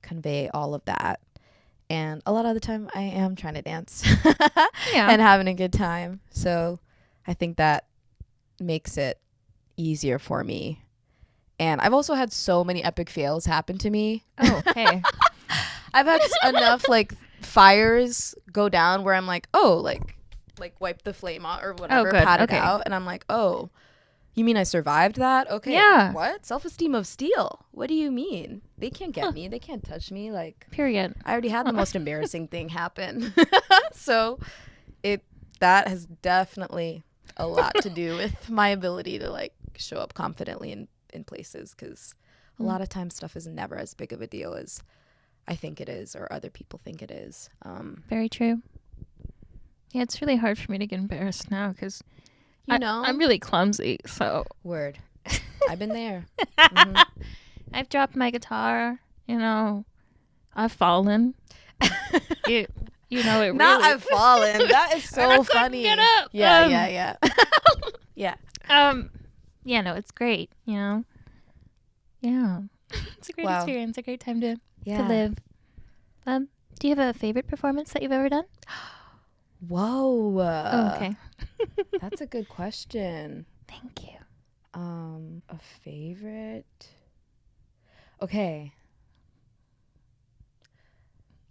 convey all of that. And a lot of the time I am trying to dance and having a good time. So I think that makes it easier for me. And I've also had so many epic fails happen to me. Oh, hey. I've had enough like fires go down where I'm like, oh, like wipe the flame out or whatever, pat it out. And I'm like, oh, you mean I survived that? Okay. Yeah. What? Self-esteem of steel. What do you mean? They can't get me. They can't touch me. Like, period. I already had the most embarrassing thing happen. So that has definitely a lot to do with my ability to like show up confidently in places, because a lot of times stuff is never as big of a deal as I think it is or other people think it is. Very true. Yeah, it's really hard for me to get embarrassed now because I'm really clumsy. So word. I've been there. I've dropped my guitar. You know, I've fallen. You know it. Not really. I've fallen. That is so funny. Get up. Yeah. Yeah. Yeah. No, it's great. You know. Yeah. It's a great experience. A great time to live. Do you have a favorite performance that you've ever done? Whoa. Oh, okay. That's a good question. Thank you. A favorite? Okay.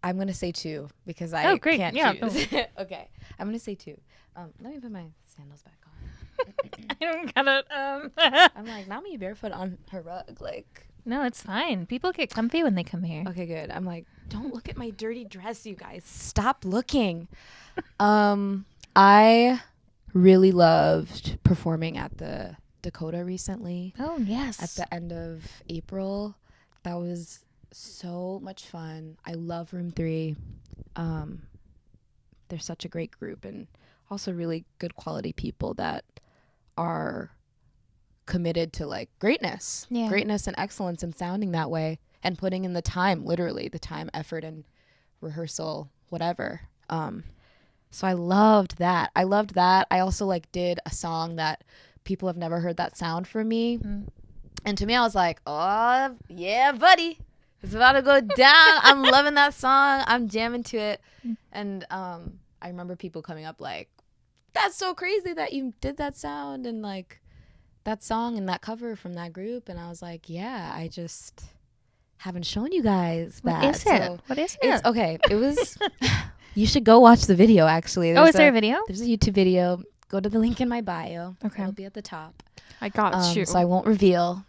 I'm going to say two because I can't choose. Okay. I'm going to say two. Let me put my sandals back on. I don't gotta, I'm like, not me barefoot on her rug. Like, no, it's fine. People get comfy when they come here. okay, good. I'm like, don't look at my dirty dress, you guys. Stop looking. I really loved performing at the Dakota recently. Oh, yes. At the end of April. That was so much fun. I love Room 3. They're such a great group and also really good quality people that are committed to like greatness and excellence and sounding that way and putting in the time, literally the time, effort, and rehearsal, whatever. So I loved that. I also like did a song that people have never heard that sound from me. And to me, I was like, oh yeah, buddy, it's about to go down. I'm loving that song. I'm jamming to it. And I remember people coming up like, that's so crazy that you did that sound and like that song and that cover from that group. And I was like, yeah, I just haven't shown you guys that. What is it? What is it? It's okay. It was, you should go watch the video actually. Is there a video? There's a YouTube video. Go to the link in my bio. Okay. It'll be at the top. I got you. So I won't reveal.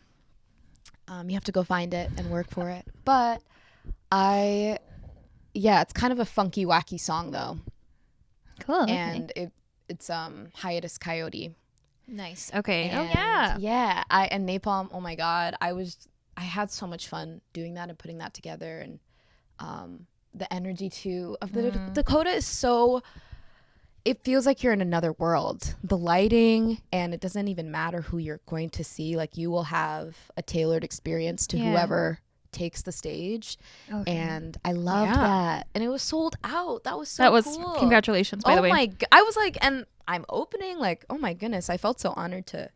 You have to go find it and work for it. But I yeah, it's kind of a funky, wacky song though. Cool. Okay. And it's Hiatus Coyote. Nice. Okay. And yeah, and Napalm, oh my god, I had so much fun doing that and putting that together. And the energy too of the Dakota is so, it feels like you're in another world. The lighting, and it doesn't even matter who you're going to see, like you will have a tailored experience to whoever takes the stage. Okay. And I loved that, and it was sold out. That was so cool. Congratulations, by the way. Oh my god, I was like, and I'm opening, like, oh my goodness, I felt so honored to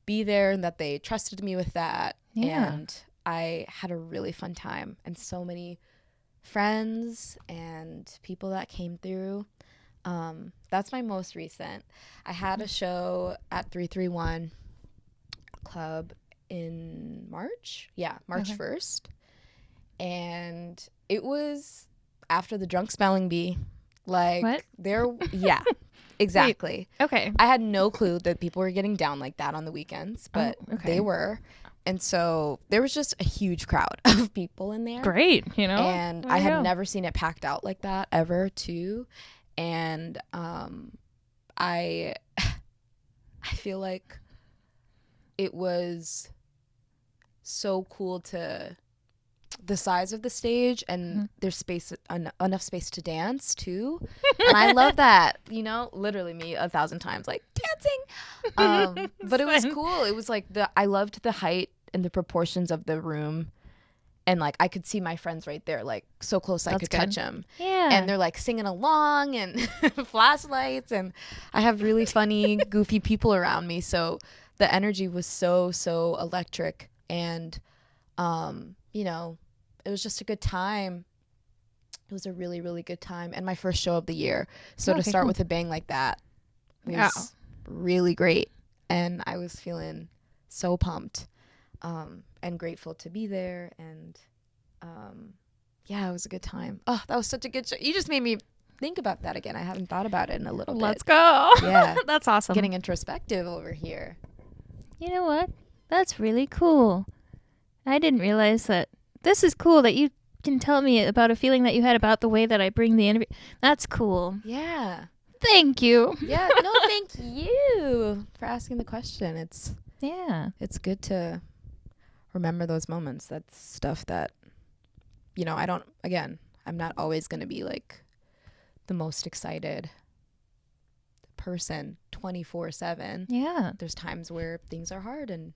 be there and that they trusted me with that. And I had a really fun time, and so many friends and people that came through. That's my most recent. I had a show at 331 Club in March. Yeah, March 1st. And it was after the Drunk Spelling Bee. Like, what? Yeah, exactly. Wait, okay. I had no clue that people were getting down like that on the weekends, but they were. And so there was just a huge crowd of people in there. Great, you know? And I had never seen it packed out like that ever, too. And I feel like it was so cool to the size of the stage, and there's space, enough space to dance too. And I love that, you know, literally me 1,000 times like dancing. But it was cool. It was like I loved the height and the proportions of the room. And like I could see my friends right there, like so close I could touch them. Yeah. And they're like singing along and flashlights, and I have really funny, goofy people around me. So the energy was so electric, and you know, it was just a good time. It was a really, really good time, and my first show of the year. So to start with a bang like that was really great, and I was feeling so pumped. And grateful to be there, and yeah, it was a good time. Oh, that was such a good show. You just made me think about that again. I haven't thought about it in a little bit. Let's go. Yeah. That's awesome. Getting introspective over here. You know what? That's really cool. I didn't realize that. This is cool that you can tell me about a feeling that you had about the way that I bring the interview. That's cool. Yeah. Thank you. Yeah. No, thank you for asking the question. It's good to remember those moments. That's stuff that, you know, I'm not always going to be like the most excited person 24/7. Yeah. There's times where things are hard, and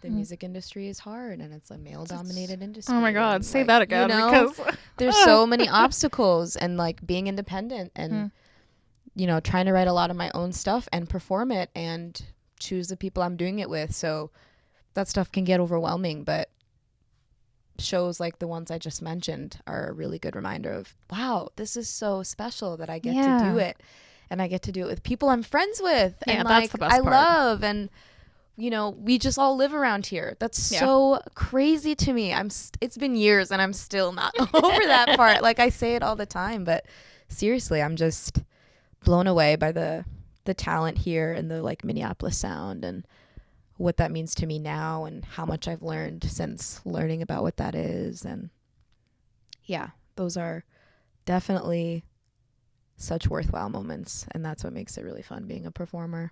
the music industry is hard, and it's a male dominated industry. Oh my God. And say like, that again. You know, because there's so many obstacles, and like being independent and, you know, trying to write a lot of my own stuff and perform it and choose the people I'm doing it with. So that stuff can get overwhelming, but shows like the ones I just mentioned are a really good reminder of, wow, this is so special that I get to do it, and I get to do it with people I'm friends with, and like that's the best I part. love, and you know, we just all live around here. That's so crazy to me. It's been years and I'm still not over that part. Like I say it all the time, but seriously, I'm just blown away by the talent here and the like Minneapolis sound, and what that means to me now, and how much I've learned since learning about what that is. And yeah, those are definitely such worthwhile moments, and that's what makes it really fun being a performer.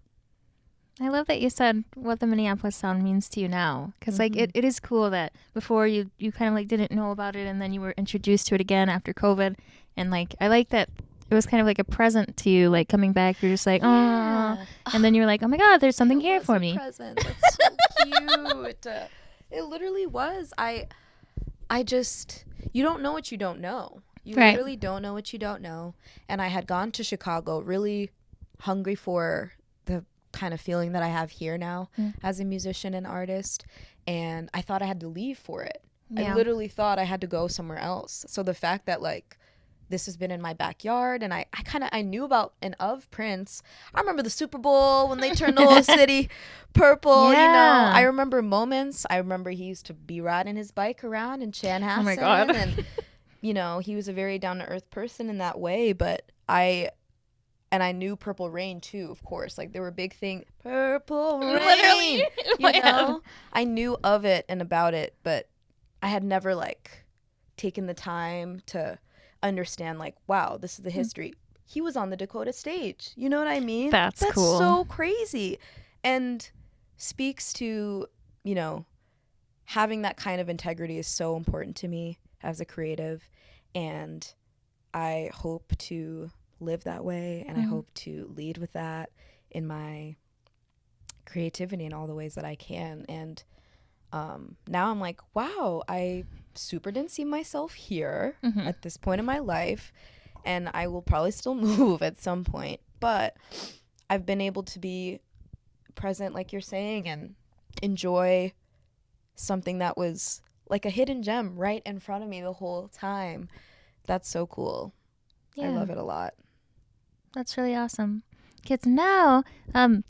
I love that you said what the Minneapolis sound means to you now, because like it is cool that before you kind of like didn't know about it, and then you were introduced to it again after COVID, and like I like that it was kind of like a present to you, like coming back, you're just like, oh, and then you're like, oh my God, there's something here for me. Present. That's so cute. It literally was. I just, you don't know what you don't know. You literally don't know what you don't know. And I had gone to Chicago really hungry for the kind of feeling that I have here now as a musician and artist, and I thought I had to leave for it. I literally thought I had to go somewhere else. So the fact that like this has been in my backyard, and I knew about and of Prince. I remember the Super Bowl when they turned the whole city purple. You know, I remember moments. I remember he used to be riding his bike around in Chanhassen. Oh my God. And you know, he was a very down to earth person in that way. But I knew Purple Rain too, of course. Like there were big things. Purple Rain. You know, I knew of it and about it, but I had never like taken the time to understand like, wow, this is the history. He was on the Dakota stage. You know what I mean? That's cool. So crazy. And speaks to, you know, having that kind of integrity is so important to me as a creative. And I hope to live that way. And I hope to lead with that in my creativity in all the ways that I can. And now I'm like, wow, I super didn't see myself here at this point in my life. And I will probably still move at some point. But I've been able to be present, like you're saying, and enjoy something that was like a hidden gem right in front of me the whole time. That's so cool. Yeah. I love it a lot. That's really awesome. Kids, now, pun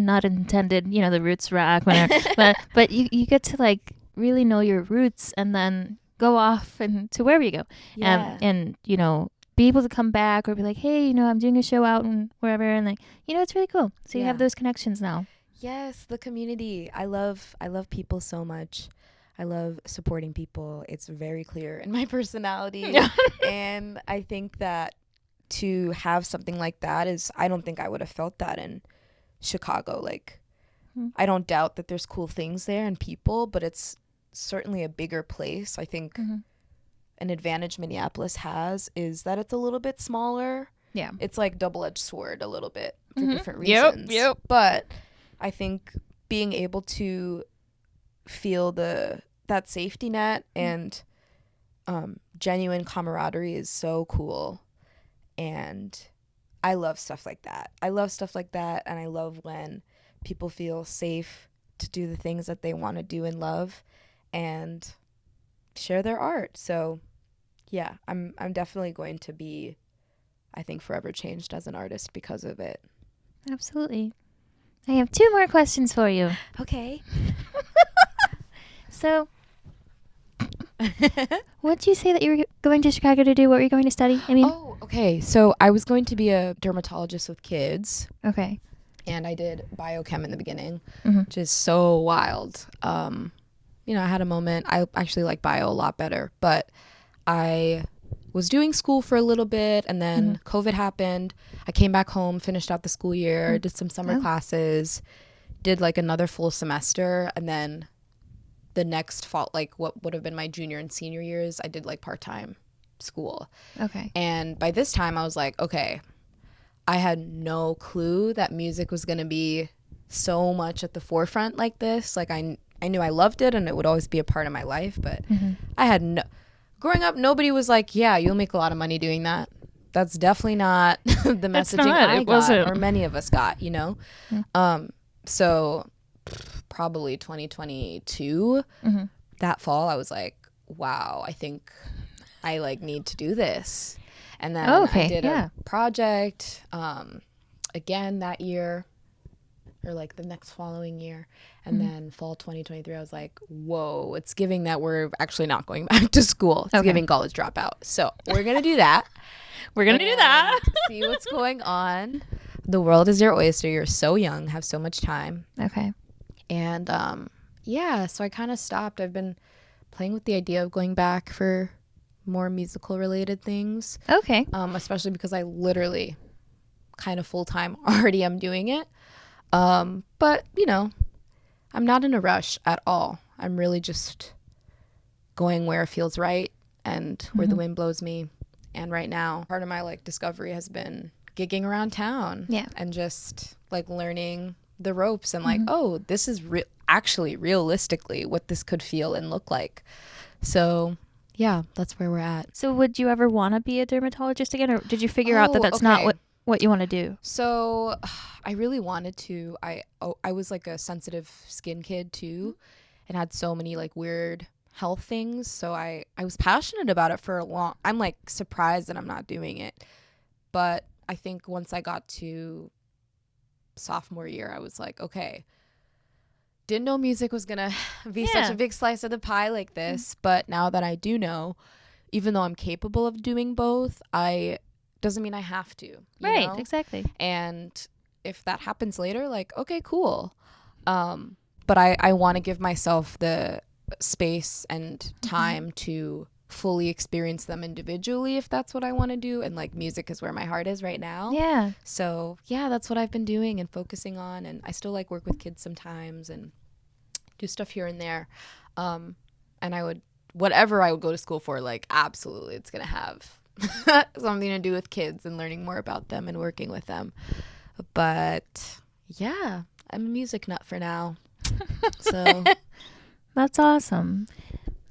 not intended, you know, the roots rock, whatever, but you get to like really know your roots and then go off and to wherever you go. Yeah. And, you know, be able to come back or be like, hey, you know, I'm doing a show out and wherever. And like, you know, it's really cool. So you have those connections now. Yes, the community. I love people so much. I love supporting people. It's very clear in my personality. And I think that to have something like that is, I don't think I would have felt that in Chicago. Like, I don't doubt that there's cool things there and people, but it's certainly a bigger place. I think an advantage Minneapolis has is that it's a little bit smaller. Yeah. It's like double-edged sword a little bit for different reasons. Yep. But I think being able to feel that safety net and genuine camaraderie is so cool. And I love stuff like that. And I love when people feel safe to do the things that they want to do and love and share their art. So yeah, I'm definitely going to be, I think, forever changed as an artist because of it. Absolutely. I have 2 more questions for you. Okay. So, what did you say that you were going to Chicago to do? What were you going to study? I mean, Okay. So I was going to be a dermatologist with kids, okay. and I did biochem in the beginning, which is so wild. You know, I had a moment. I actually like bio a lot better, but I was doing school for a little bit, and then COVID happened. I came back home, finished out the school year, did some summer classes, did like another full semester, and then the next fall, like what would have been my junior and senior years, I did like part-time school. Okay. And by this time I was like, okay, I had no clue that music was going to be so much at the forefront like this. Like I knew I loved it and it would always be a part of my life, but I had growing up, nobody was like, yeah, you'll make a lot of money doing that. That's definitely not the messaging I got, or many of us got, you know? So probably 2022, that fall, I was like, wow, I think I like need to do this. And then I did a project again that year, or like the next following year. And then fall 2023, I was like, whoa, it's giving that we're actually not going back to school. It's giving college dropout. So we're going to do that. See what's going on. The world is your oyster. You're so young, have so much time. Okay. And so I kind of stopped. I've been playing with the idea of going back for more musical related things. Okay. Especially because I literally kind of full time already am doing it. But, you know, I'm not in a rush at all. I'm really just going where it feels right and where the wind blows me. And right now, part of my like discovery has been gigging around town and just like learning the ropes and like, oh, this is actually realistically what this could feel and look like. So yeah, that's where we're at. So would you ever want to be a dermatologist again, or did you figure out that that's not what you want to do? So I really wanted to. I was like a sensitive skin kid too, and had so many like weird health things. So I was passionate about it for a long. I'm like surprised that I'm not doing it, but I think once I got to sophomore year, I was like, okay, didn't know music was gonna be such a big slice of the pie like this, but now that I do know, even though I'm capable of doing both, doesn't mean I have to. Right, know? Exactly. And if that happens later, like, okay, cool. But I want to give myself the space and time to fully experience them individually if that's what I want to do. And like music is where my heart is right now. Yeah. So yeah, that's what I've been doing and focusing on. And I still like work with kids sometimes and do stuff here and there. And whatever I would go to school for, like absolutely it's going to have something to do with kids and learning more about them and working with them. But yeah, I'm a music nut for now. So That's awesome.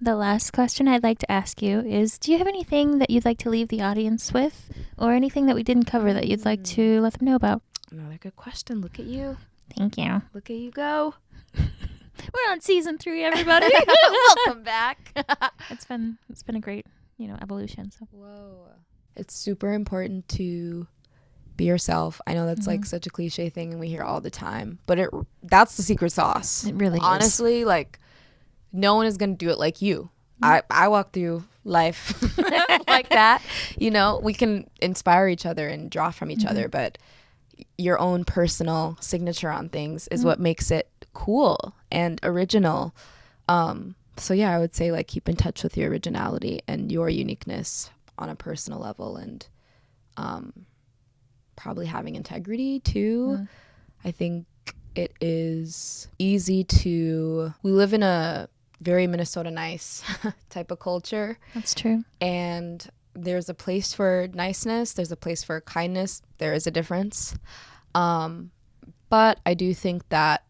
The last question I'd like to ask you is, do you have anything that you'd like to leave the audience with, or anything that we didn't cover that you'd like to let them know about? another good question. Look at you. Thank you. Look at you go. We're on season 3, everybody. Welcome back. It's been a great, evolution. So Whoa. It's super important to be yourself. I know that's like such a cliche thing and we hear all the time, but that's the secret sauce. It really is. Honestly, like no one is going to do it like you. I walk through life like that. We can inspire each other and draw from each other, but your own personal signature on things is what makes it cool and original. So yeah, I would say like keep in touch with your originality and your uniqueness on a personal level, and probably having integrity too. I think it is easy we live in a very Minnesota nice type of culture. that's true. And there's a place for niceness. There's a place for kindness. There is a difference. But I do think that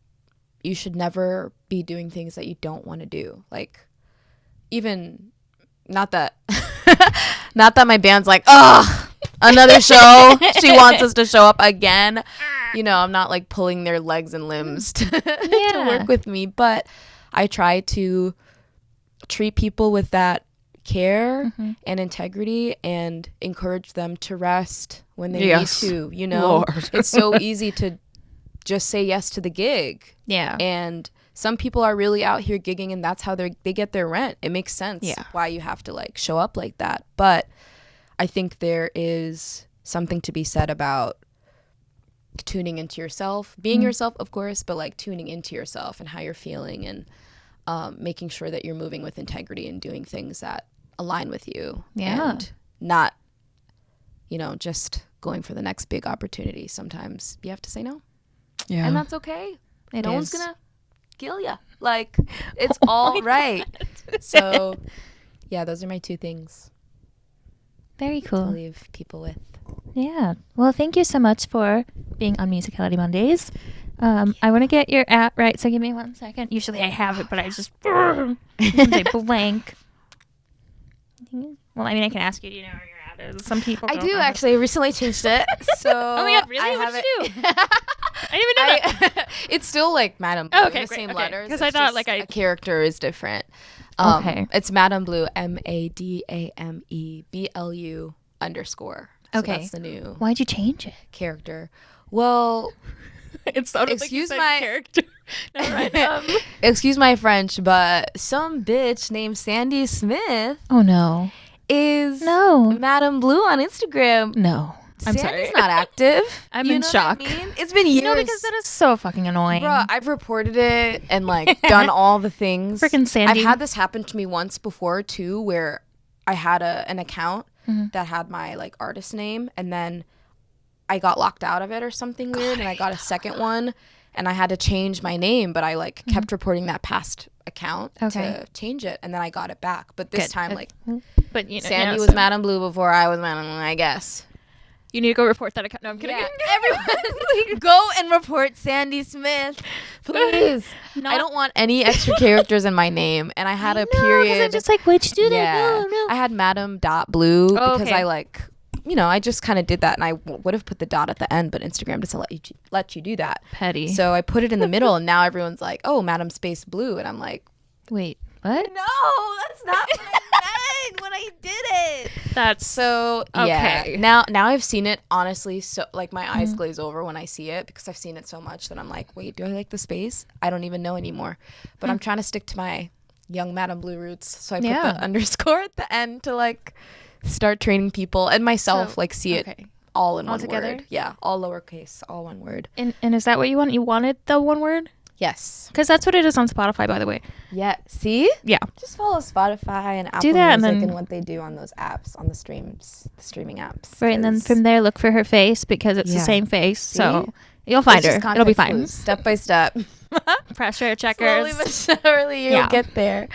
you should never be doing things that you don't want to do. Like, even not that my band's like, oh, another show. She wants us to show up again. I'm not like pulling their legs and limbs to work with me, but I try to treat people with that care and integrity and encourage them to rest when they need to. Lord. It's so easy to just say yes to the gig. Yeah. And some people are really out here gigging and that's how they get their rent. It makes sense why you have to like show up like that. But I think there is something to be said about tuning into yourself, being yourself, of course, but like tuning into yourself and how you're feeling, and making sure that you're moving with integrity and doing things that align with you. Yeah. And not, just going for the next big opportunity. Sometimes you have to say no. Yeah. And that's okay. It no is. one's going to kill you. Like, it's all right. So, yeah, those are my 2 things Very to cool. leave people with. Yeah. Well, thank you so much for being on Musicality Mondays. I want to get your app right, so give me 1 second. Usually I have it, but I just they blank. Well, I mean, I can ask you, do you know where your app is? Some people I don't do, know. actually. I recently changed it. So Oh my God, really? I What have did you do? I didn't even know that. It's still like Madame Blue, Oh, okay, the great, same okay. letters. 'Cause I It's thought, just like, a character is different. Okay. It's Madame Blue, MADAMEBLU _. So Okay. that's the new Why'd you change it? character. Well, It sounded Excuse like you said my- character. excuse my French, but some bitch named Sandy Smith Oh, no. is No. Madame Blue on Instagram. No. I'm Sandy's sorry. not active. I'm You in know shock. what I mean? It's been years. Because that is so fucking annoying. Bruh, I've reported it and like done all the things. Frickin' Sandy. I've had this happen to me once before too, where I had an account that had my like artist name, and then I got locked out of it or something weird, and I got a second one, and I had to change my name, but I like kept reporting that past account to change it, and then I got it back. But this Good. time, like But Sandy was Madame Blue before I was Madame Blue, I guess. You need to go report that account. No, I'm kidding. Yeah, everyone go and report Sandy Smith, please. Not- I don't want any extra characters in my name, and I had a No, 'cause period. I'm just like, why'd you do that? Yeah, No. I had Madame.blue because okay. I like, I just kind of did that, and I would have put the dot at the end, but Instagram doesn't let you do that. Petty. So I put it in the middle, and now everyone's like, "Oh, Madame Space Blue," and I'm like, Wait, what? "No, that's not what I meant when I did it." That's So Okay. yeah, now I've seen it honestly. So like my eyes glaze over when I see it because I've seen it so much that I'm like, wait, do I like the space? I don't even know anymore. But I'm trying to stick to my young Madame Blue roots. So I put the underscore at the end to like start training people and myself So, like see okay. it all in All one together? word. Yeah, all lowercase, all one word. And is that what you want? You wanted the one word? Yes. Because that's what it is on Spotify, by the way. Yeah. See? Yeah. Just follow Spotify and Apple Do that, and Music then- and what they do on those apps, on the streaming apps. Right, and then 'cause from there, look for her face because it's the Yeah. same face. See? So you'll find It's just her. It'll be context fine. clues, step by step. Pressure checkers. Slowly but surely you'll Yeah. get there.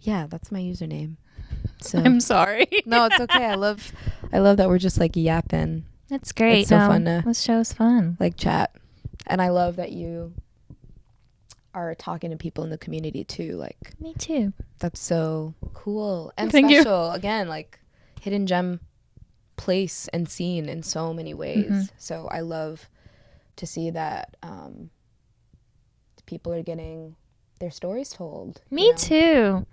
Yeah, that's my username. So I'm sorry. no, it's okay. I love that we're just like yapping, It's great. It's so fun to- This show's fun. like chat. And I love that you are talking to people in the community too. Like, Me too. that's so cool and Thank you. special. Again, like hidden gem place and scene in so many ways. Mhm. So I love to see that people are getting their stories told. you Me know? too.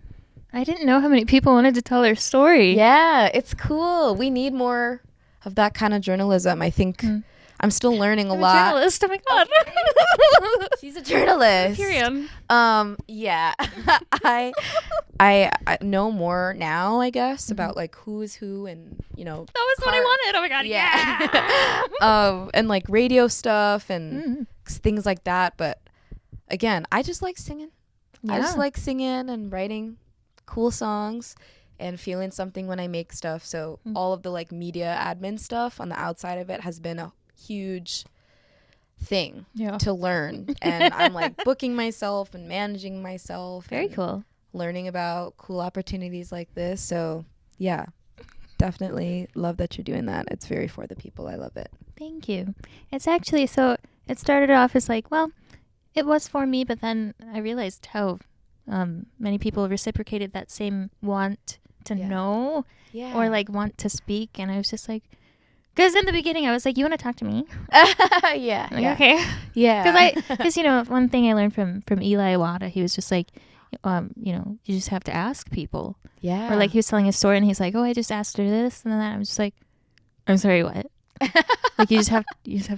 I didn't know how many people wanted to tell their story. Yeah, it's cool. We need more of that kind of journalism. I think Mm. I'm still learning a I'm a lot. journalist. Oh my god. She's a journalist. Period. Yeah. I know more now, I guess, about like who is who and, you know, That was what I wanted. Oh my god. Yeah. and like radio stuff and Mm. things like that. But again, I just like singing. I just Yeah. like singing and writing cool songs and feeling something when I make stuff. So all of the like media admin stuff on the outside of it has been a huge thing Yeah. to learn. And I'm like booking myself and managing myself. Very and cool. learning about cool opportunities like this. So yeah, definitely love that you're doing that. It's very for the people. I love it. Thank you. It's actually, so it started off as like, well, it was for me, but then I realized how many people reciprocated that same want to Yeah. know Yeah. or like want to speak. And I was just like, because in the beginning I was like, you want to talk to me? yeah. Like, Yeah. okay. Yeah. Because you know, one thing I learned from Eli Iwata, he was just like, you know, you just have to ask people. yeah. Or like he was telling a story and he's like, oh, I just asked her this and then that. I'm just like, I'm sorry, what? Like you just have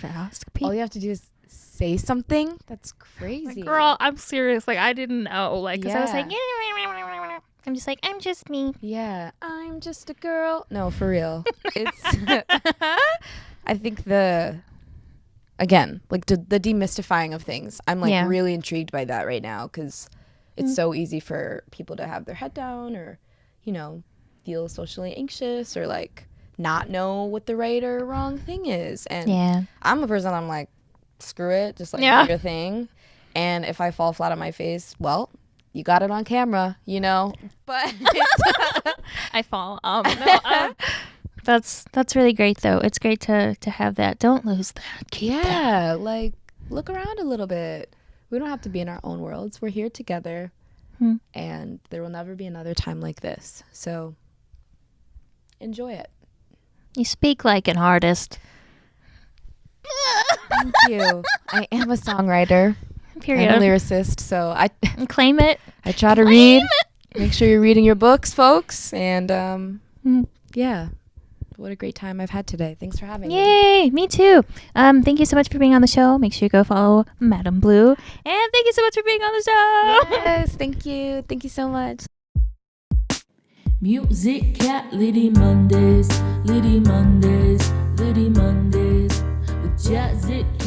to ask people. all you have to do is say something. That's crazy. Like, girl, I'm serious. Like I didn't know. Like because I was Yeah. like, I'm just like, I'm just me. Yeah, I'm just a girl. No, for real. It's I think again, like the demystifying of things. I'm like Yeah. really intrigued by that right now because it's so easy for people to have their head down or, you know, feel socially anxious or like not know what the right or wrong thing is. And Yeah. I'm a person, I'm like, screw it, just like Yeah. do your thing. And if I fall flat on my face, well, you got it on camera, you know. But I fall. That's really great though. It's great to have that. Don't lose that. Keep that. yeah, like look around a little bit. We don't have to be in our own worlds. We're here together, and there will never be another time like this. So enjoy it. You speak like an artist. Thank you. I am a songwriter. Period. I'm a lyricist, so I Claim it. try to read. Make sure you're reading your books, folks. And yeah, what a great time I've had today. Thanks for having me. Yay, me too. Thank you so much for being on the show. Make sure you go follow madameblu. And thank you so much for being on the show. Yes, thank you. Thank you so much. Musicality Mondays, Liddy Mondays, Liddy Mondays with Jazicality.